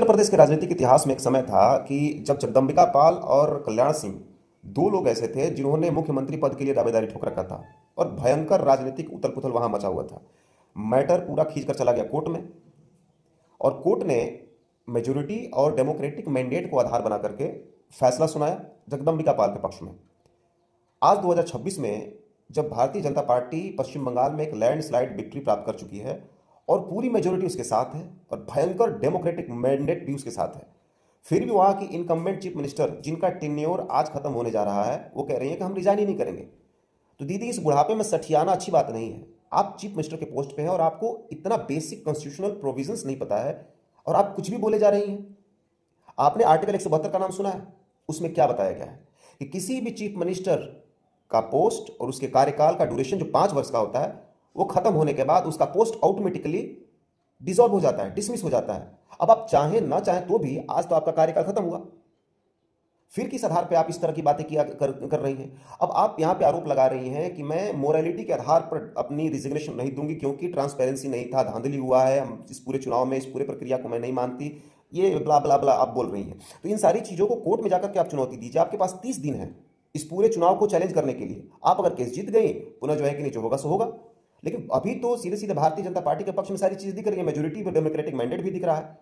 उत्तर प्रदेश के राजनीतिक इतिहास में एक समय था कि जब जगदम्बिका पाल और कल्याण सिंह दो लोग ऐसे थे जिन्होंने मुख्यमंत्री पद के लिए दावेदारी ठोक रखा था और भयंकर राजनीतिक उथल पुथल वहां मचा हुआ था। मैटर पूरा खींच कर चला गया कोर्ट में और कोर्ट ने मेजोरिटी और डेमोक्रेटिक मैंडेट को आधार बना करके फैसला सुनाया जगदम्बिका पाल के पक्ष में। आज 2026 में जब भारतीय जनता पार्टी पश्चिम बंगाल में एक लैंडस्लाइड विक्ट्री प्राप्त कर चुकी है और पूरी मेजोरिटी उसके साथ है और भयंकर डेमोक्रेटिक मैंडेट भी उसके साथ है, फिर भी वहाँ की इनकम्बेंट चीफ मिनिस्टर जिनका टेन्योर आज खत्म होने जा रहा है वो कह रही है कि हम रिजाइन ही नहीं करेंगे। तो दीदी, इस बुढ़ापे में सठियाना अच्छी बात नहीं है। आप चीफ मिनिस्टर के पोस्ट पे हैं और आपको इतना बेसिक कॉन्स्टिट्यूशनल प्रोविजंस नहीं पता है और आप कुछ भी बोले जा रही हैं। आपने आर्टिकल 172 का नाम सुना है? उसमें क्या बताया गया है कि किसी भी चीफ मिनिस्टर का पोस्ट और उसके कार्यकाल का ड्यूरेशन जो 5 वर्ष का होता है वो खत्म होने के बाद उसका पोस्ट ऑटोमेटिकली डिसॉल्व हो जाता है, डिसमिस हो जाता है। अब आप चाहें ना चाहें तो भी आज तो आपका कार्यकाल खत्म हुआ, फिर किस आधार पे आप इस तरह की बातें कर रही हैं? अब आप यहां पे आरोप लगा रही हैं कि मैं मोरालिटी के आधार पर अपनी रिजिग्नेशन नहीं दूंगी क्योंकि ट्रांसपेरेंसी नहीं था, धांधली हुआ है, हम इस पूरे चुनाव में इस पूरे प्रक्रिया को मैं नहीं मानती, ये ब्ला ब्ला ब्ला आप बोल रही हैं। तो इन सारी चीज़ों को कोर्ट में जाकर के आप चुनौती दीजिए। आपके पास 30 दिन है इस पूरे चुनाव को चैलेंज करने के लिए। आप अगर केस जीत गई, पुनः जो है कि नहीं, जो होगा सो होगा। लेकिन अभी तो सीधे सीधे भारतीय जनता पार्टी के पक्ष में सारी चीज़ दिख रही है, मेजोरिटी में डेमोक्रेटिक मैंडेट भी दिख रहा है।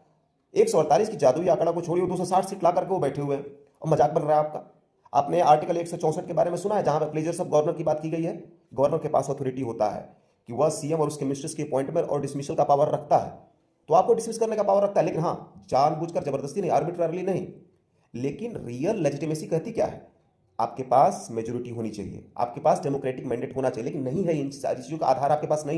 148 की जादुई आंकड़ा को छोड़िए, 260 सीट ला करके वो बैठे हुए हैं और मजाक बन रहा है आपका। आपने आर्टिकल 164 के बारे में सुना है, जहां पर प्लेजर्स ऑफ गवर्नर की बात की गई है। गवर्नर के पास अथॉरिटी होता है कि वह सीएम और उसके मिनिस्टर्स की अपॉइंटमेंट और डिसमिसल का पावर रखता है, तो आपको डिसमिस करने का पावर रखता है, लेकिन हाँ, जानबूझकर जबरदस्ती नहीं, आर्बिट्ररली नहीं। लेकिन रियल लेजिटिमेसी कहती क्या है? आपके पास मेजोरिटी होनी चाहिए, आपके पास डेमोक्रेटिक मैंडेट होना चाहिए, लेकिन नहीं है। इन सारी चीज़ों का आधार आपके पास नहीं है।